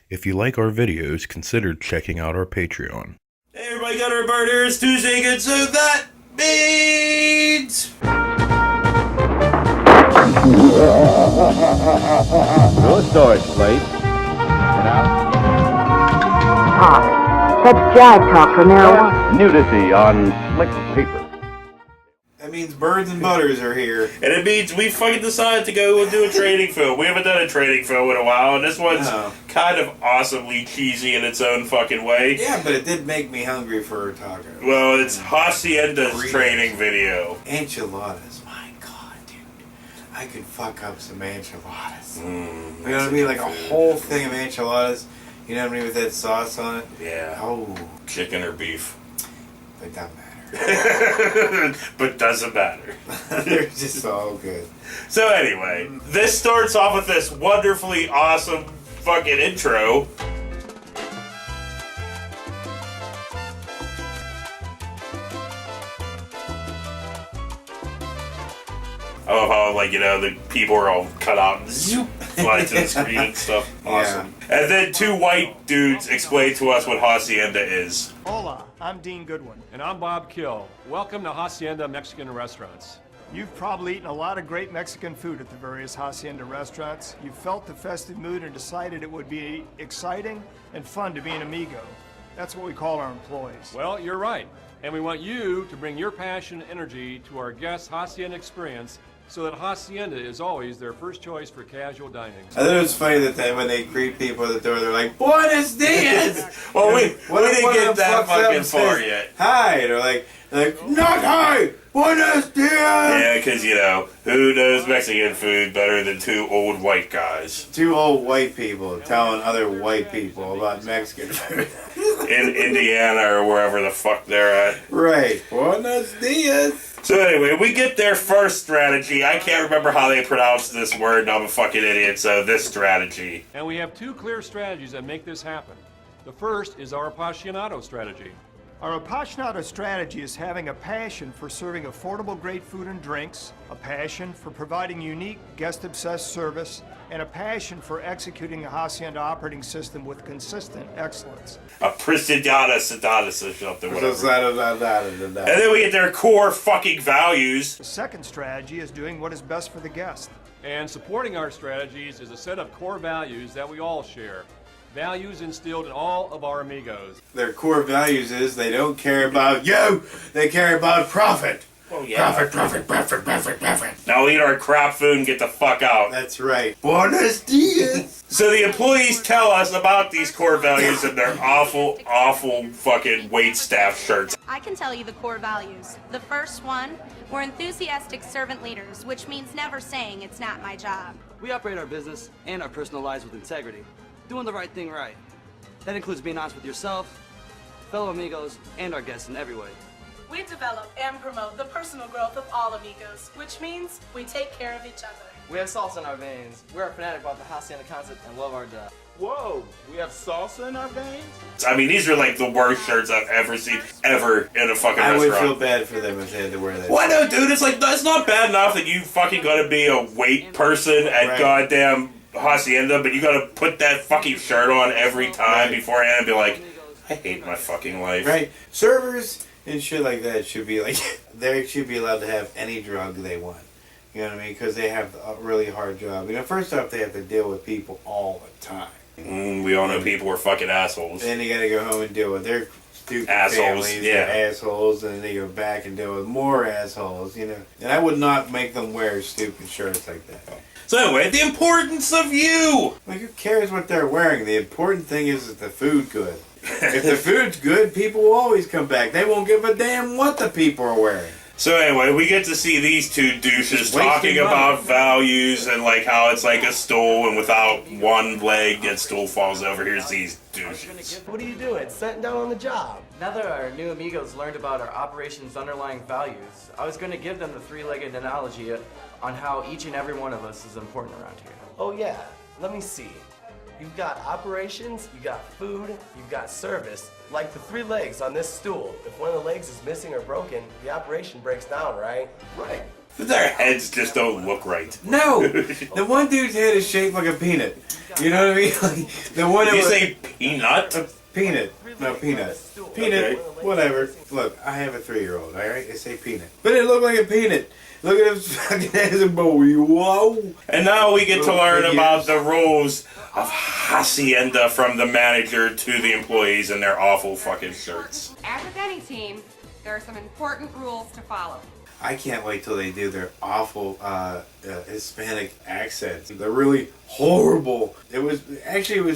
If you like our videos, consider checking out our Patreon. Hey everybody, got our bird here. It's Tuesday again, so that means... No storage place. Talk. That's jive talk from now on. Nudity on slick paper. That means birds and butters are here. And it means we fucking decided to go and do a trading film. We haven't done a trading film in a while, and this one's kind of awesomely cheesy in its own fucking way. Yeah, but it did make me hungry for a taco. Well, it's Hacienda's training video. Enchiladas. My God, dude. I could fuck up some enchiladas. You know what I mean? Like a whole thing of enchiladas. You know what I mean? With that sauce on it. Yeah. Oh. Chicken or beef. It doesn't matter. But doesn't matter. They're just all good. So anyway, this starts off with this wonderfully awesome fucking intro. I love how, like, you know, the people are all cut out and zoop, fly to the screen and stuff. Awesome. Yeah. And then two white dudes explain to us what Hacienda is. Hola, I'm Dean Goodwin. And I'm Bob Kill. Welcome to Hacienda Mexican Restaurants. You've probably eaten a lot of great Mexican food at the various Hacienda restaurants. You felt the festive mood and decided it would be exciting and fun to be an amigo. That's what we call our employees. Well, you're right. And we want you to bring your passion and energy to our guests' Hacienda experience so that Hacienda is always their first choice for casual dining. I thought it was funny that when they greet people at the door, they're like, Buenos dias! Well, we didn't get that fucking far yet. Hi! They're like, not hi! Buenos dias! Yeah, because, you know, who knows Mexican food better than two old white guys? Two old white people telling other white people about Mexican food. In Indiana or wherever the fuck they're at. Right. Buenos dias! So anyway, we get their first strategy. I can't remember how they pronounce this word, and I'm a fucking idiot, so this strategy. And we have two clear strategies that make this happen. The first is our apasionado strategy. Our apasionado strategy is having a passion for serving affordable great food and drinks, a passion for providing unique guest-obsessed service, and a passion for executing a Hacienda operating system with consistent excellence. A presidiata sedatus or something, whatever. And And then we get their core fucking values. The second strategy is doing what is best for the guest. And supporting our strategies is a set of core values that we all share. Values instilled in all of our amigos. Their core values is they don't care about you, they care about profit. Oh, yeah. Profit. Now we'll eat our crap food and get the fuck out. That's right. Buenos dias. So the employees tell us about these core values in their awful fucking waitstaff shirts. I can tell you the core values. The first one, we're enthusiastic servant leaders, which means never saying it's not my job. We operate our business and our personal lives with integrity, doing the right thing right. That includes being honest with yourself, fellow amigos, and our guests in every way. We develop and promote the personal growth of all amigos, which means we take care of each other. We have salsa in our veins. We're a fanatic about the Hacienda concept and love our job. Whoa, we have salsa in our veins? I mean, these are like the worst shirts I've ever seen, ever in a fucking I restaurant. would feel bad for them if they had to wear that. Why no, dude? It's like, that's not bad enough that you fucking gotta be a wait person at goddamn Hacienda, but you gotta put that fucking shirt on every time beforehand and be like, I hate my fucking life. Right. Servers and shit like that should be like, they should be allowed to have any drug they want. You know what I mean? Because they have a really hard job. You know, first off, they have to deal with people all the time. We all know people are fucking assholes. Then they gotta go home and deal with their stupid Assholes, families, yeah. their assholes, and then they go back and deal with more assholes, you know. And I would not make them wear stupid shirts like that. So anyway, the importance of you! Like, who cares what they're wearing? The important thing is the food good. If the food's good, people will always come back. They won't give a damn what the people are wearing. So anyway, we get to see these two douches talking about values and like how it's like a stool and without one leg, that stool falls over. Here's these douches. What are you doing? Sitting down on the job. Now that our new amigos learned about our operations' underlying values, I was going to give them the three-legged analogy on how each and every one of us is important around here. Oh yeah, let me see. You've got operations, you got food, you've got service. Like the three legs on this stool. If one of the legs is missing or broken, the operation breaks down, right? Right. Their heads just don't look right. No! The one dude's head is shaped like a peanut. You know what I mean? Like, the one Did that you was, say peanut? Peanut. No, peanut. Peanut. Okay. Whatever. Look, I have a 3-year-old, alright? They say peanut. But it looked like a peanut. Look at his fucking head and boy. Whoa! And now we get to learn about the rules of Hacienda from the manager to the employees in their awful fucking shirts. As with any team, there are some important rules to follow. I can't wait till they do their awful Hispanic accents. They're really horrible. It was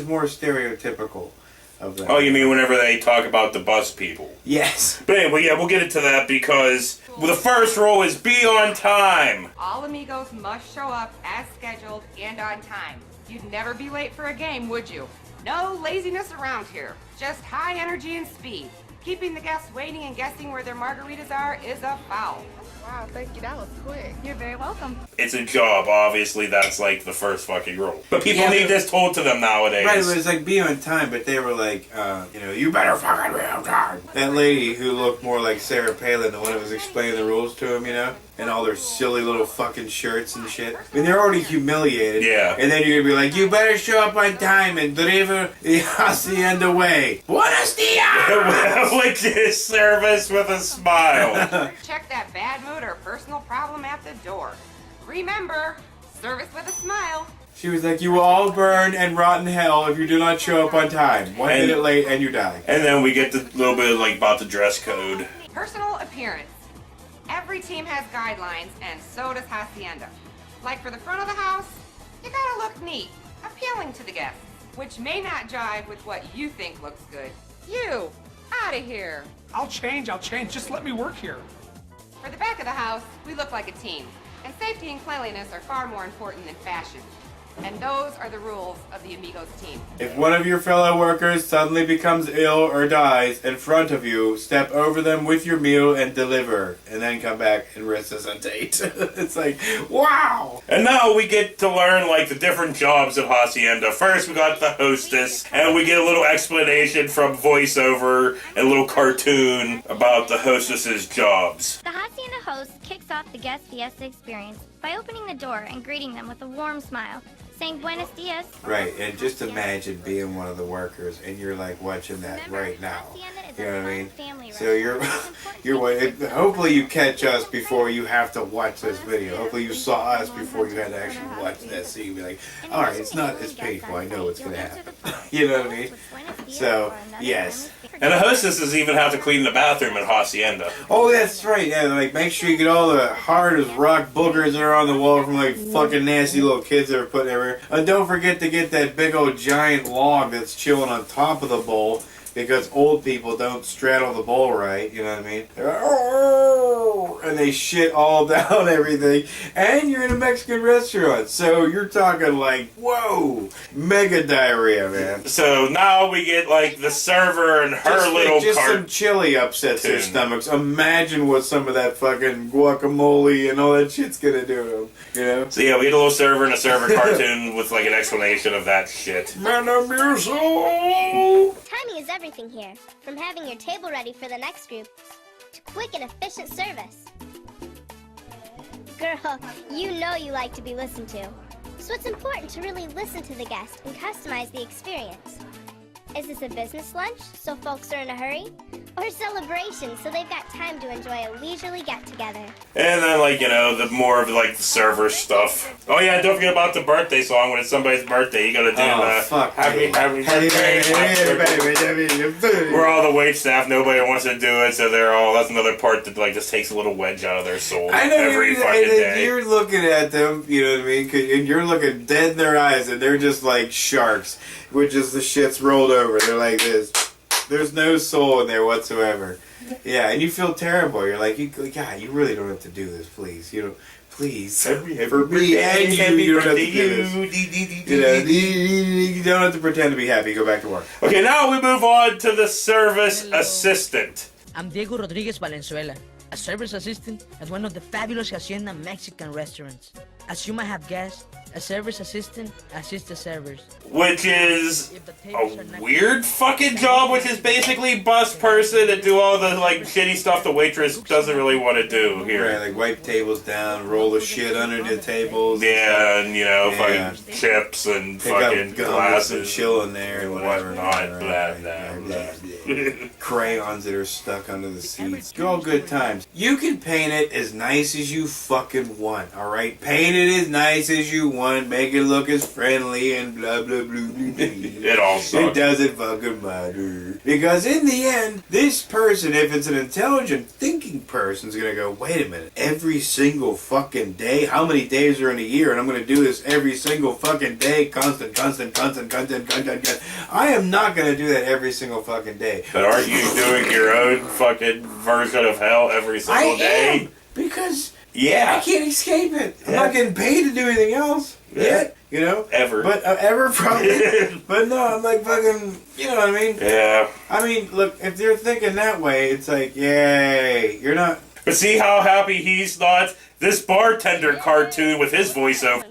more stereotypical of them. Oh, you mean whenever they talk about the bus people? Yes. But anyway, yeah, we'll get into that because the first rule is be on time. All amigos must show up as scheduled and on time. You'd never be late for a game, would you? No laziness around here. Just high energy and speed. Keeping the guests waiting and guessing where their margaritas are is a foul. Wow, thank you. That was quick. You're very welcome. It's a job, obviously that's like the first fucking rule. But people need this told to them nowadays. Right, it was like be on time, but they were like, you better fucking be on time. That lady who looked more like Sarah Palin, the one that was explaining the rules to him, and all their silly little fucking shirts and shit. I mean, they're already humiliated. Yeah. And then you're gonna be like, you better show up on time and deliver the Hacienda way. Buenos dias! Which is service with a smile. Check that bad mood or personal problem at the door. Remember, service with a smile. She was like, you will all burn and rot in hell if you do not show up on time. 1 minute late and you die. And then we get the little bit like about the dress code. Personal appearance. Every team has guidelines, and so does Hacienda. Like for the front of the house, you gotta look neat, appealing to the guests, which may not jive with what you think looks good. You, out of here. I'll change. Just let me work here. For the back of the house, we look like a team, and safety and cleanliness are far more important than fashion. And those are the rules of the Amigos team. If one of your fellow workers suddenly becomes ill or dies in front of you, step over them with your meal and deliver, and then come back and resuscitate. It's like, wow! And now we get to learn like the different jobs of Hacienda. First we got the hostess, and we get a little explanation from voiceover and a little cartoon about the hostess's jobs. The Hacienda host kicks off the guest fiesta experience by opening the door and greeting them with a warm smile, saying Buenos dias. Right, and just imagine being one of the workers and you're like watching that right now. You know what I mean? So you're hopefully you catch us before you have to watch this video. Hopefully you saw us before you had to actually watch this. So you can be like, alright, it's not as painful. I know what's going to happen. You know what I mean? So, yes. And the hostesses even have to clean the bathroom in Hacienda. Oh, that's right. Yeah, like make sure you get all the hard as rock boogers that are on the wall from like fucking nasty little kids that are putting everywhere. And don't forget to get that big old giant log that's chilling on top of the bowl, because old people don't straddle the bowl right, you know what I mean? They're like, oh, and they shit all down everything. And you're in a Mexican restaurant, so you're talking like, whoa, mega diarrhea, man. So now we get like the server and her little just cart. some chili upsets their stomachs. Imagine what some of that fucking guacamole and all that shit's gonna do to them, you know? So yeah, we get a little server and a server cartoon with like an explanation of that shit. Timing is everything here, from having your table ready for the next group to quick and efficient service. Girl, you know you like to be listened to, so it's important to really listen to the guest and customize the experience. Is this a business lunch, so folks are in a hurry? Or celebration, so they've got time to enjoy a leisurely get-together? And then, like, you know, the more of, like, the server stuff. Oh, yeah, don't forget about the birthday song. When it's somebody's birthday, you gotta do happy birthday. We're all the wait staff. Nobody wants to do it, so that's another part that, like, just takes a little wedge out of their soul every fucking day. You're looking at them, you know what I mean? And you're looking dead in their eyes, and they're just like sharks, which is the shit's rolled over. They're like this. There's no soul in there whatsoever. Yeah, and you feel terrible. You're like, God, you really don't have to do this, please. You know, please. For me and you don't have to do this. You don't have to pretend to be happy. Go back to work. Okay, now we move on to the service assistant. I'm Diego Rodriguez Valenzuela. A service assistant at one of the fabulous Hacienda Mexican restaurants. As you might have guessed, a service assistant assists the servers. Which is a weird fucking job, which is basically bus person and do all the like shitty stuff the waitress doesn't really want to do here. Right, like wipe tables down, roll the shit under the tables. Yeah, and you know, fucking chips and Pick fucking up glasses and chill in there and whatever. Whatnot, blah, blah, blah. Crayons that are stuck under the seats. All good times. You can paint it as nice as you fucking want, alright? Paint it as nice as you want, make it look as friendly and blah blah blah blah blah. It all sucks. It doesn't fucking matter. Because in the end, this person, if it's an intelligent thinking person, is gonna go, wait a minute, every single fucking day? How many days are in a year? And I'm gonna do this every single fucking day, constant. I am not gonna do that every single fucking day. But aren't you doing your own fucking version of hell every single day? Am, because yeah, I can't escape it. I'm not getting paid to do anything else yet, you know? Ever. But ever, probably. But no, I'm like fucking, you know what I mean? Yeah. I mean, look, if you're thinking that way, it's like, yay, you're not... But see how happy he's not? This bartender cartoon with his voiceover,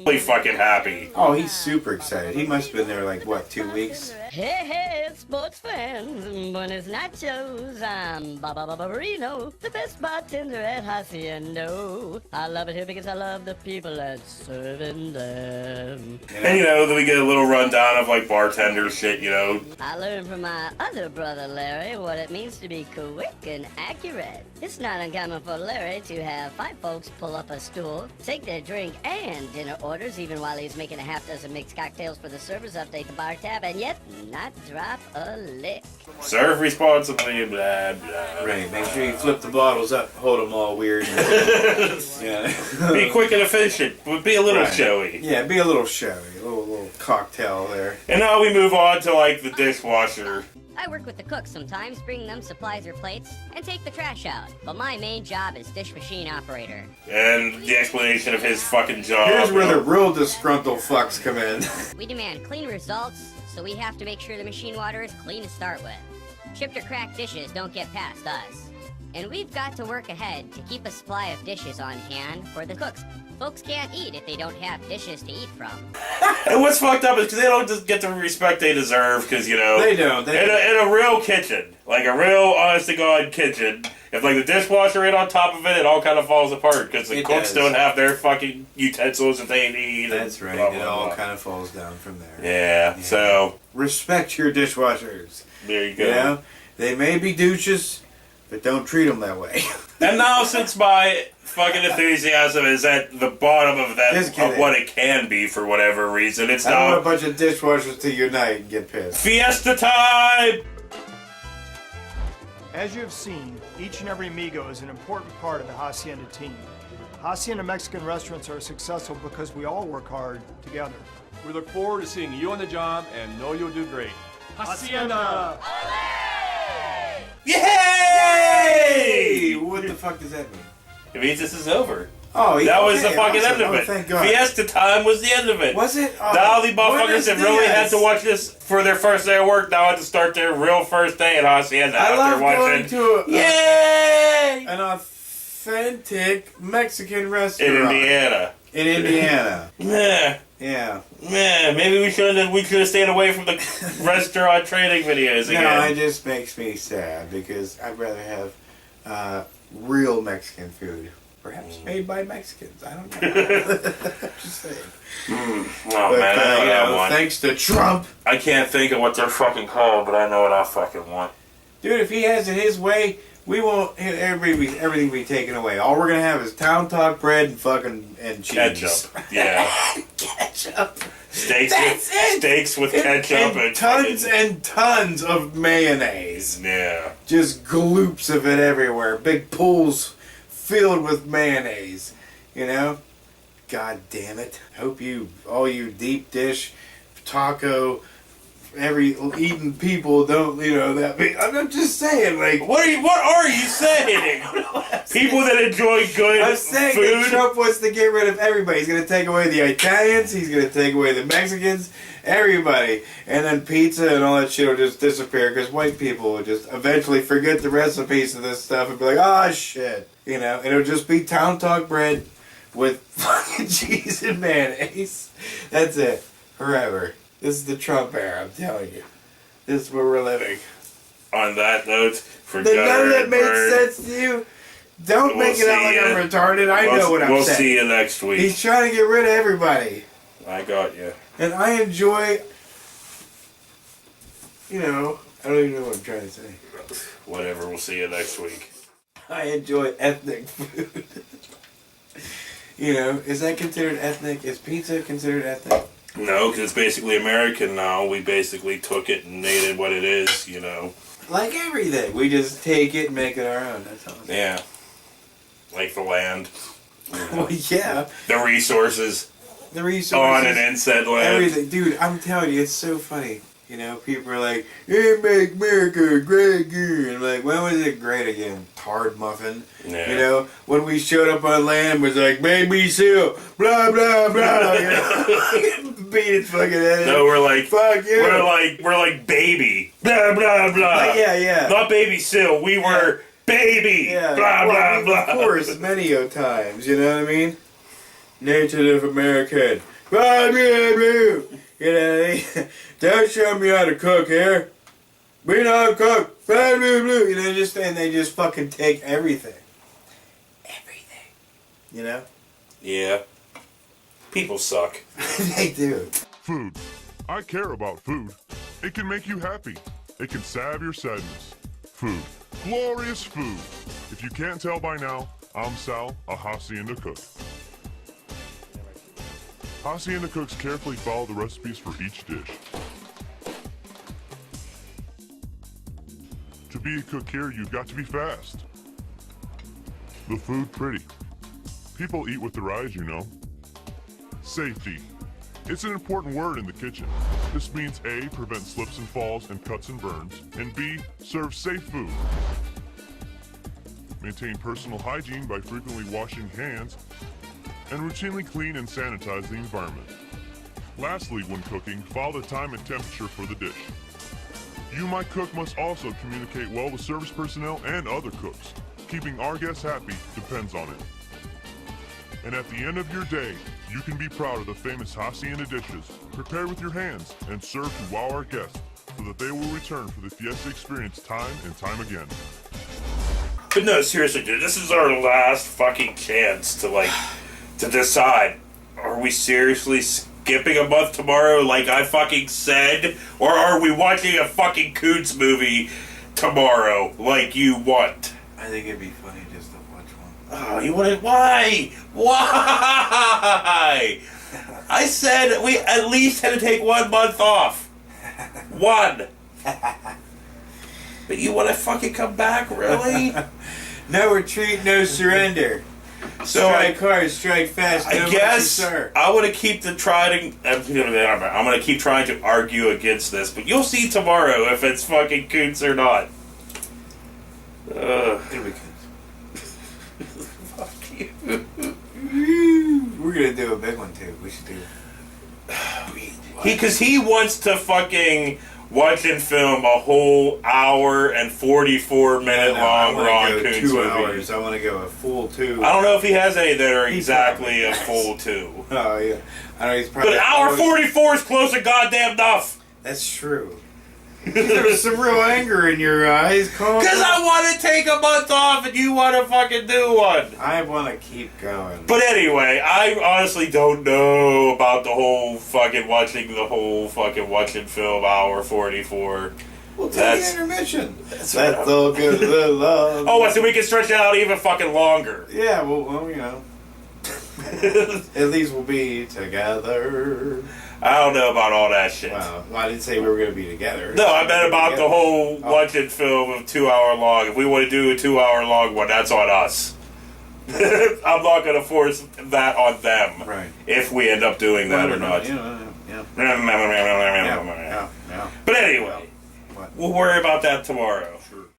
really fucking happy. Oh, he's super excited. He must have been there like, what, 2 weeks? Hey, sports fans, buenos nachos, I'm Barbarino, the best bartender at Hacienda. I love it here because I love the people that's serving them. And you know, then we get a little rundown of like bartender shit, you know. I learned from my other brother Larry what it means to be quick and accurate. It's not uncommon for Larry to have 5 folks pull up a stool, take their drink and dinner orders even while he's making a half dozen mixed cocktails for the servers update the bar tab, and yet not drop a lick. Serve responsibly, blah, blah. Right, make sure you flip the bottles up, hold them all weird. Yeah. Be quick and efficient, but be a little showy. Yeah, be a little showy, a little cocktail there. And now we move on to like the dishwasher. I work with the cooks sometimes, bring them supplies or plates, and take the trash out. But my main job is dish machine operator. And the explanation of his fucking job. Here's where the real disgruntled fucks come in. We demand clean results, so we have to make sure the machine water is clean to start with. Chipped or cracked dishes don't get past us. And we've got to work ahead to keep a supply of dishes on hand for the cooks. Folks can't eat if they don't have dishes to eat from. And what's fucked up is because they don't just get the respect they deserve, because, you know... They don't. In a real kitchen, like a real honest-to-God kitchen, if, like, the dishwasher ain't on top of it, it all kind of falls apart, because the cooks don't have their fucking utensils that they need. That's right. Blah, blah, it all blah. kind of falls down from there. Yeah, so... Respect your dishwashers. There you go. You know? They may be douches, but don't treat them that way. And now, since my fucking enthusiasm is at the bottom of that, of what it can be for whatever reason, it's I now want a bunch of dishwashers to unite and get pissed. Fiesta time! As you have seen, each and every amigo is an important part of the Hacienda team. Hacienda Mexican restaurants are successful because we all work hard together. We look forward to seeing you on the job and know you'll do great. Hacienda! Yay! What the fuck does that mean? It means this is over. Oh, yeah. That was the Okay, fucking awesome. end of Oh, it. thank God. Fiesta time was the end of it. Was it? Oh, now the motherfuckers Buenos that really had dias. to watch this for their first day of work now had to start their real first day at Hacienda I after love watching. going to Yay! an authentic Mexican restaurant. In Indiana. In Indiana. Meh. Yeah. Man, maybe we should have stayed away from the restaurant training videos again. No, it just makes me sad because I'd rather have real Mexican food. Perhaps made by Mexicans. I don't know. Just saying. Oh, But, man, I don't have one. thanks to Trump. I can't think of what they're fucking called, but I know what I fucking want. Dude, if he has it his way, we won't everything be taken away. All we're gonna have is town talk bread and fucking cheese. Ketchup. Yeah. Ketchup. Steaks with ketchup and tons and tons of mayonnaise. Yeah. Just gloops of it everywhere. Big pools filled with mayonnaise. You know? God damn it. Hope all you deep dish, taco, every eating people don't, I'm just saying, like... What are you saying? People that enjoy good I'm saying food? that Trump wants to get rid of everybody. He's going to take away the Italians, he's going to take away the Mexicans, everybody. And then pizza and all that shit will just disappear because white people will just eventually forget the recipes of this stuff and be like, oh, shit. It'll just be town talk bread with fucking cheese and mayonnaise. That's it. Forever. This is the Trump era, I'm telling you. This is where we're living. On that note, for None Gutter of that and makes Bird, sense to you? Don't make it out like I'm retarded. I know what I'm saying. We'll see you next week. He's trying to get rid of everybody. I got you. And I enjoy... I don't even know what I'm trying to say. Whatever, we'll see you next week. I enjoy ethnic food. Is that considered ethnic? Is pizza considered ethnic? No, because it's basically American now. We basically took it and made it what it is, Like everything. We just take it and make it our own. That's all. Yeah. Like the land. Well, yeah. The resources. The resources. On and in said land. Everything. Dude, I'm telling you, it's so funny. People are like, hey, make America great again. I'm like, when was it great again? Tard muffin. Yeah. When we showed up on land, was like, baby seal, blah, blah, blah. Beat its fucking head. No, we're like, fuck you. We're like baby, blah, blah, blah. Yeah. Not baby seal, we were baby, blah, blah, blah. Of course, many times, you know what I mean? Native American. Blah, blah, blah. Don't show me how to cook here. We know how to cook. Blah, blah, blah. And they just fucking take everything. Everything. Yeah. People suck. They do. Food. I care about food. It can make you happy. It can salve your sadness. Food. Glorious food. If you can't tell by now, I'm Sal, a Hacienda cook. Hacienda cooks carefully follow the recipes for each dish. To be a cook here, you've got to be fast. The food pretty. People eat with their eyes, Safety. It's an important word in the kitchen. This means A, prevent slips and falls and cuts and burns, and B, serve safe food. Maintain personal hygiene by frequently washing hands and routinely clean and sanitize the environment. Lastly, when cooking, follow the time and temperature for the dish. You, my cook, must also communicate well with service personnel and other cooks. Keeping our guests happy depends on it. And at the end of your day, you can be proud of the famous Hacienda dishes, prepared with your hands and served to wow our guests, so that they will return for the fiesta experience time and time again. But no, seriously, dude, this is our last fucking chance to decide, are we seriously skipping a month tomorrow like I fucking said? Or are we watching a fucking Coots movie tomorrow like you want? I think it'd be funny just to watch one. Oh, you want it? Why? Why? I said we at least had to take 1 month off. One. But you want to fucking come back, really? No retreat, no surrender. So strike hard, strike fast. I guess I want to keep trying to argue against this, but you'll see tomorrow if it's fucking Coots or not. It'll be Coots. Fuck you. We're gonna do a big one too. We should do. Because he wants to fucking watch and film a whole hour and 44-minute long Ron Coons 2 movie. hours. I want to go a full 2. I don't know if he has any that are exactly a full 2. Oh yeah, I know he's probably. But hour 44 is close to goddamn enough. That's true. There's some real anger in your eyes. Because I want to take a month off and you want to fucking do one. I want to keep going. But anyway, I honestly don't know about the whole fucking watching film hour 44. We'll take an intermission. That's all good. Love. Oh, so we can stretch it out even fucking longer. Yeah, well, at least we'll be together. I don't know about all that shit. Well, I didn't say we were going to be together. No, I meant about the whole watching film of 2 hour long. If we want to do a 2 hour long one, that's on us. I'm not going to force that on them. Right. If we end up doing that or not. Yeah. But We'll worry about that tomorrow. True.